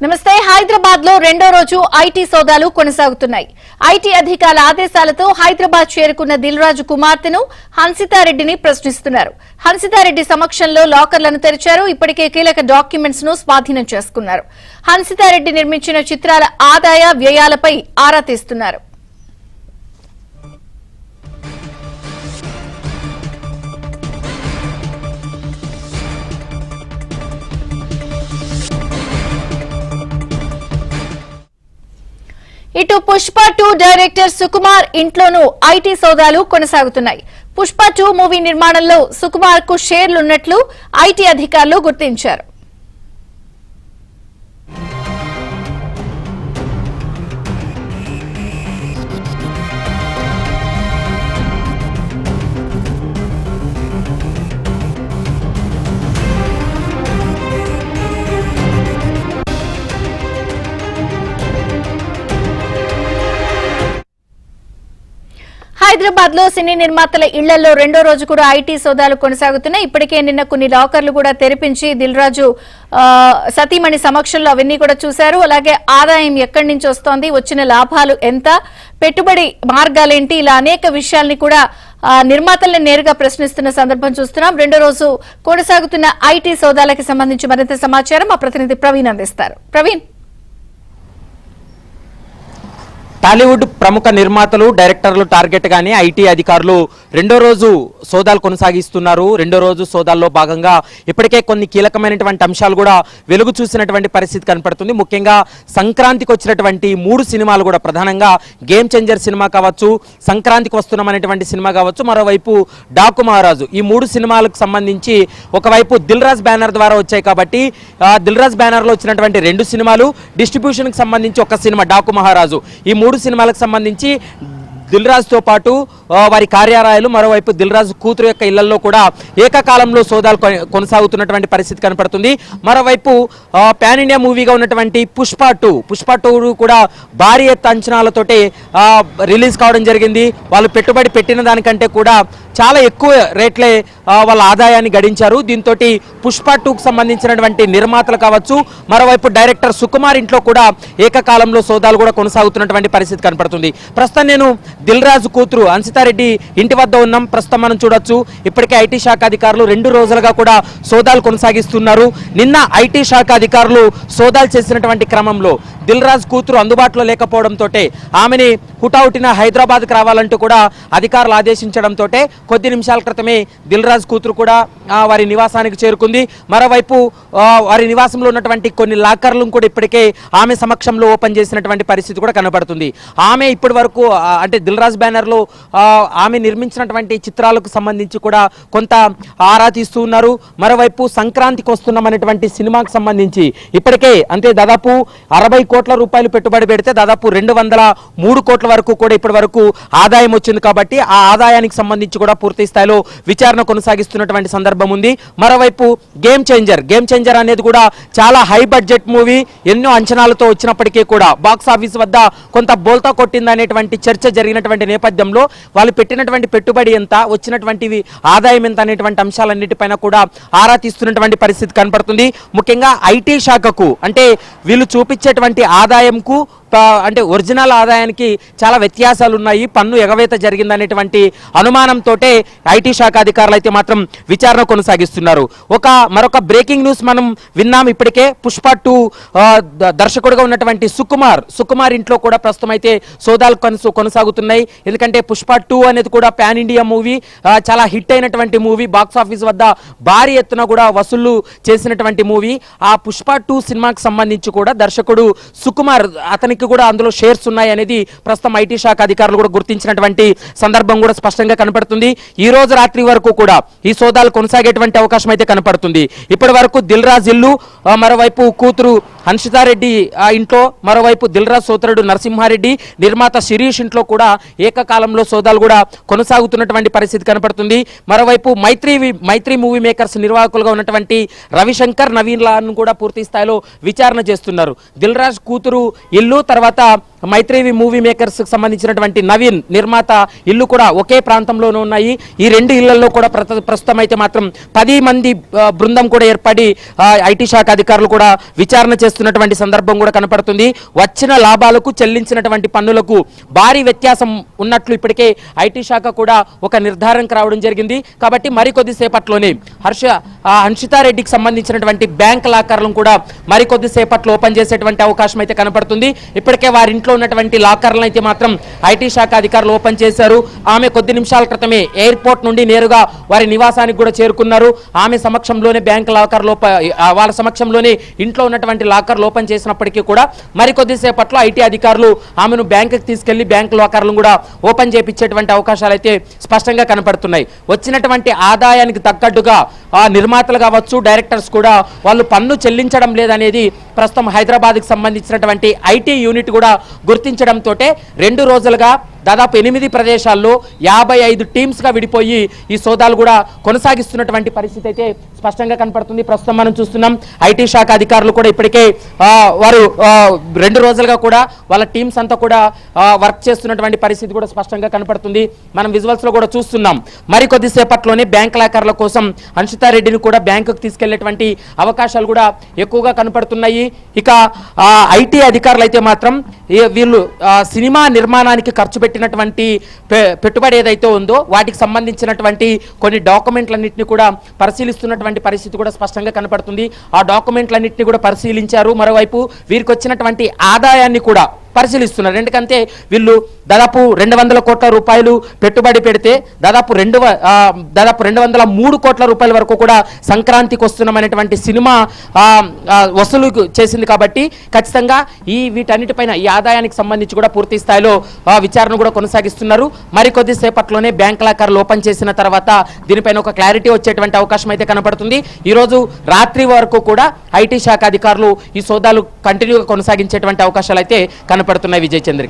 నమస్తే. హైదరాబాద్ లో రెండో రోజు ఐటీ సోదాలు కొనసాగుతున్నాయి. ఐటీ అధికారుల ఆదేశాలతో హైదరాబాద్ చేరుకున్న దిల్ రాజు కుమార్తెను హన్సితారెడ్డిని ప్రశ్నిస్తున్నారు. హన్సితారెడ్డి సమక్షంలో లాకర్లను తెరిచారు. ఇప్పటికే కీలక డాక్యుమెంట్స్ ను స్వాధీనం చేసుకున్నారు. హన్సితారెడ్డి నిర్మించిన చిత్రాల ఆదాయ వ్యయాలపై ఆరా తీస్తున్నారు. ఇటు పుష్ప 2 డైరెక్టర్ సుకుమార్ ఇంట్లోనూ ఐటీ సోదాలు కొనసాగుతున్నాయి. పుష్ప 2 మూవీ నిర్మాణంలో సుకుమార్ కు షేర్లున్నట్లు ఐటీ అధికారులు గుర్తించారు. హైదరాబాద్ లో సినీ నిర్మాతల ఇళ్లలో రెండో రోజు కూడా ఐటీ సోదాలు కొనసాగుతున్నాయి. ఇప్పటికే నిన్న కొన్ని లాకర్లు కూడా తెరిపించి దిల్ రాజు సతీమణి సమక్షంలో అవన్నీ కూడా చూశారు. అలాగే ఆదాయం ఎక్కడి నుంచి వస్తోంది, వచ్చిన లాభాలు ఎంత, పెట్టుబడి మార్గాలేంటి, ఇలా అనేక విషయాల్ని కూడా నిర్మాతలను నేరుగా ప్రశ్నిస్తున్న సందర్భం చూస్తున్నాం. రెండో రోజు కొనసాగుతున్న ఐటీ సోదాలకు సంబంధించి మరింత సమాచారం మా ప్రతినిధి ప్రవీణ్ అందిస్తారు. ప్రవీణ్, టాలీవుడ్ ప్రముఖ నిర్మాతలు, డైరెక్టర్లు టార్గెట్ గానే ఐటీ అధికారులు రెండో రోజు సోదాలు కొనసాగిస్తున్నారు. రెండో రోజు సోదాల్లో భాగంగా ఇప్పటికే కొన్ని కీలకమైనటువంటి అంశాలు కూడా వెలుగు చూసినటువంటి పరిస్థితి కనపడుతుంది. ముఖ్యంగా సంక్రాంతికి వచ్చినటువంటి 3 సినిమాలు కూడా, ప్రధానంగా గేమ్ చేంజర్ సినిమా కావచ్చు, సంక్రాంతికి వస్తున్నామనేటువంటి సినిమా కావచ్చు, మరోవైపు డాకు మహారాజు, ఈ 3 సినిమాలకు సంబంధించి ఒకవైపు దిల్ రాజ్ బ్యానర్ ద్వారా వచ్చాయి కాబట్టి దిల్ రాజ్ బ్యానర్ లో వచ్చినటువంటి 2 సినిమాలు, డిస్ట్రిబ్యూషన్ కి సంబంధించి ఒక సినిమా డాకు మహారాజు, ఈ 3 సినిమాలకు సంబంధించి దిల్ రాజుతో పాటు వారి కార్యాలయాలు, మరోవైపు దిల్ రాజు కూతురు యొక్క ఇళ్లలో కూడా ఏకకాలంలో సోదాలు కొనసాగుతున్నటువంటి పరిస్థితి కనపడుతుంది. మరోవైపు పాన్ ఇండియా మూవీగా ఉన్నటువంటి పుష్ప 2 కూడా భారీ ఎత్తు అంచనాలతోటి రిలీజ్ కావడం జరిగింది. వాళ్ళు పెట్టుబడి పెట్టిన దానికంటే కూడా చాలా ఎక్కువ రేట్లే వాళ్ళ ఆదాయాన్ని గడించారు. దీంతో పుష్ప 2కు సంబంధించినటువంటి నిర్మాతలు కావచ్చు, మరోవైపు డైరెక్టర్ సుకుమార్ ఇంట్లో కూడా ఏకకాలంలో సోదాలు కూడా కొనసాగుతున్నటువంటి పరిస్థితి కనపడుతుంది. ప్రస్తుతం నేను దిల్ రాజు కూతురు హన్సితారెడ్డి ఇంటి వద్ద ఉన్నాం. ప్రస్తుతం మనం చూడొచ్చు, ఇప్పటికే ఐటీ శాఖ అధికారులు 2 రోజులుగా కూడా సోదాలు కొనసాగిస్తున్నారు. నిన్న ఐటీ శాఖ అధికారులు సోదాలు చేసినటువంటి క్రమంలో దిల్ రాజు కూతురు అందుబాటులో లేకపోవడంతో ఆమెని హుటాహుటిన హైదరాబాద్కి రావాలంటూ కూడా అధికారులు ఆదేశించడంతో కొద్ది నిమిషాల క్రితమే దిల్ రాజు కూతురు కూడా వారి నివాసానికి చేరుకుంది. మరోవైపు వారి నివాసంలో ఉన్నటువంటి కొన్ని లాకర్లను కూడా ఇప్పటికే ఆమె సమక్షంలో ఓపెన్ చేసినటువంటి పరిస్థితి కూడా కనబడుతుంది. ఆమె ఇప్పటి వరకు అంటే దిల్ రాజు బ్యానర్లో ఆమె నిర్మించినటువంటి చిత్రాలకు సంబంధించి కూడా కొంత ఆరా తీస్తూ ఉన్నారు. మరోవైపు సంక్రాంతికి వస్తున్నామనేటువంటి సినిమాకు సంబంధించి ఇప్పటికే అంటే దాదాపు 60 కోట్ల రూపాయలు పెట్టుబడి పెడితే దాదాపు 203 కోట్ల వరకు కూడా ఇప్పటి వరకు ఆదాయం వచ్చింది. కాబట్టి ఆ ఆదాయానికి సంబంధించి కూడా పూర్తి స్థాయిలో విచారణ కొనసాగిస్తున్నటువంటి సందర్భం ఉంది. మరోవైపు గేమ్ చేంజర్ అనేది కూడా చాలా హై బడ్జెట్ మూవీ, ఎన్నో అంచనాలతో వచ్చినప్పటికీ కూడా బాక్స్ ఆఫీస్ వద్ద కొంత బోల్తా కొట్టిందనేటువంటి చర్చ జరిగినటువంటి నేపథ్యంలో వాళ్ళు పెట్టినటువంటి పెట్టుబడి ఎంత, వచ్చినటువంటి ఆదాయం ఎంత అనేటువంటి అంశాలన్నిటిపైన కూడా ఆరా తీస్తున్నటువంటి పరిస్థితి కనపడుతుంది. ముఖ్యంగా ఐటీ శాఖకు అంటే వీళ్ళు చూపించేటువంటి ఆదాయంకు అంటే ఒరిజినల్ ఆదాయానికి చాలా వ్యత్యాసాలు ఉన్నాయి, పన్ను ఎగవేత జరిగిందనేటువంటి అనుమానంతో ఐటీ శాఖ అధికారులు అయితే మాత్రం విచారణ కొనసాగిస్తున్నారు. మరొక బ్రేకింగ్ న్యూస్ మనం విన్నాం. ఇప్పటికే పుష్ప 2 దర్శకుడుగా ఉన్నటువంటి సుకుమార్ ఇంట్లో కూడా ప్రస్తుతం అయితే సోదాలు కొనసాగుతున్నాయి. ఎందుకంటే పుష్ప 2 అనేది కూడా పాన్ ఇండియా మూవీ, చాలా హిట్ అయినటువంటి మూవీ, బాక్స్ ఆఫీస్ వద్ద భారీ ఎత్తున కూడా వసూళ్లు చేసినటువంటి మూవీ. ఆ పుష్ప 2 సినిమాకి సంబంధించి కూడా దర్శకుడు సుకుమార్, అతనికి కూడా అందులో షేర్స్ ఉన్నాయి అనేది ప్రస్తుతం ఐటీ శాఖ అధికారులు కూడా గుర్తించినటువంటి సందర్భం కూడా స్పష్టంగా కనపడుతుంది. ఈ రోజు రాత్రి వరకు కూడా ఈ సోదాలు కొనసాగేటువంటి అవకాశం అయితే కనపడుతుంది. ఇప్పటి వరకు దిల్ రాజ్ ఇల్లు, మరోవైపు కూతురు హన్సితారెడ్డి ఇంట్లో, మరోవైపు దిల్ రాజ్ సోదరుడు నరసింహారెడ్డి, నిర్మాత శిరీష్ ఇంట్లో కూడా ఏకకాలంలో సోదాలు కూడా కొనసాగుతున్నటువంటి పరిస్థితి కనపడుతుంది. మరోవైపు మైత్రి మూవీ మేకర్స్ నిర్వాహకులుగా ఉన్నటువంటి రవిశంకర్, నవీన్ లాను కూడా పూర్తి స్థాయిలో విచారణ చేస్తున్నారు. దిల్ రాజ్ కూతురు ఇల్లు, తర్వాత మైత్రేవి మూవీ మేకర్స్ సంబంధించినటువంటి నవీన్ నిర్మాత ఇల్లు కూడా ఒకే ప్రాంతంలోనే ఉన్నాయి. ఈ రెండు ఇళ్లలో కూడా ప్రస్తుతం అయితే మాత్రం 10 మంది బృందం కూడా ఏర్పడి ఐటీ శాఖ అధికారులు కూడా విచారణ చేస్తున్నటువంటి సందర్భం కూడా కనపడుతుంది. వచ్చిన లాభాలకు చెల్లించినటువంటి పన్నులకు భారీ వ్యత్యాసం ఉన్నట్లు ఇప్పటికే ఐటీ శాఖ కూడా ఒక నిర్ధారణకు రావడం జరిగింది. కాబట్టి మరికొద్ది సేపట్లోనే హన్షితారెడ్డికి సంబంధించినటువంటి బ్యాంక్ లాకర్లను కూడా మరికొద్ది సేపట్లో ఓపెన్ చేసేటువంటి అవకాశం అయితే కనపడుతుంది. ఇప్పటికే వారి ఇంట్లో ఉన్నటువంటి లాకర్లను అయితే మాత్రం ఐటీ శాఖ అధికారులు ఓపెన్ చేశారు. ఆమె కొద్ది నిమిషాల క్రితమే ఎయిర్పోర్ట్ నుండి నేరుగా వారి నివాసానికి కూడా చేరుకున్నారు. ఆమె సమక్షంలోనే బ్యాంక్ లాకర్ వాళ్ళ సమక్షంలోనే ఇంట్లో ఉన్నటువంటి లాకర్లు ఓపెన్ చేసినప్పటికీ కూడా మరికొద్ది సేపట్లో ఐటీ అధికారులు ఆమెను బ్యాంకుకి తీసుకెళ్లి బ్యాంక్ లాకర్లను కూడా ఓపెన్ చేయించేటువంటి అవకాశాలు అయితే స్పష్టంగా కనపడుతున్నాయి. వచ్చినటువంటి ఆదాయానికి తగ్గట్టుగా నిర్మాతలు కావచ్చు, డైరెక్టర్స్ కూడా వాళ్ళు పన్ను చెల్లించడం లేదనేది ప్రస్తుతం హైదరాబాద్కి సంబంధించినటువంటి ఐటీ యూనిట్ కూడా గుర్తించడంతో 2 రోజులుగా దాదాపు 8 ప్రదేశాల్లో 55 టీమ్స్గా విడిపోయి ఈ సోదాలు కూడా కొనసాగిస్తున్నటువంటి పరిస్థితి అయితే స్పష్టంగా కనపడుతుంది. ప్రస్తుతం మనం చూస్తున్నాం ఐటీ శాఖ అధికారులు కూడా ఇప్పటికే వారు 2 రోజులుగా కూడా వాళ్ళ టీమ్స్ అంతా కూడా వర్క్ చేస్తున్నటువంటి పరిస్థితి కూడా స్పష్టంగా కనపడుతుంది. మనం విజువల్స్లో కూడా చూస్తున్నాం. మరికొద్ది సేపట్లోనే బ్యాంక్ లాకర్ల కోసం హన్షితారెడ్డిని కూడా బ్యాంకుకు తీసుకెళ్లేటువంటి అవకాశాలు కూడా ఎక్కువగా కనపడుతున్నాయి. ఇక ఐటీ అధికారులు అయితే మాత్రం వీళ్ళు సినిమా నిర్మాణానికి ఖర్చు పెట్టినటువంటి పెట్టుబడి ఏదైతే ఉందో వాటికి సంబంధించినటువంటి కొన్ని డాక్యుమెంట్లన్నింటినీ కూడా పరిశీలిస్తున్నటువంటి పరిస్థితి కూడా స్పష్టంగా కనపడుతుంది. ఆ డాక్యుమెంట్లన్నింటినీ కూడా పరిశీలించారు. మరోవైపు వీరికి వచ్చినటువంటి ఆదాయాన్ని కూడా పరిశీలిస్తున్నారు. ఎందుకంటే వీళ్ళు దాదాపు 200 కోట్ల రూపాయలు పెట్టుబడి పెడితే దాదాపు 203 కోట్ల రూపాయల వరకు కూడా సంక్రాంతికి వస్తున్నామనేటువంటి సినిమా వసూలు చేసింది. కాబట్టి ఖచ్చితంగా వీటన్నిటిపైన ఈ ఆదాయానికి సంబంధించి కూడా పూర్తి స్థాయిలో విచారణ కూడా కొనసాగిస్తున్నారు. మరికొద్ది సేపట్లోనే బ్యాంక్ లాకర్లు ఓపెన్ చేసిన తర్వాత దీనిపైన ఒక క్లారిటీ వచ్చేటువంటి అవకాశం అయితే కనపడుతుంది. ఈరోజు రాత్రి వరకు కూడా ఐటీ శాఖ అధికారులు ఈ సోదాలు కంటిన్యూగా కొనసాగించేటువంటి అవకాశాలు అయితే కనపడుతున్నాయి. విజయ్ చంద్ర.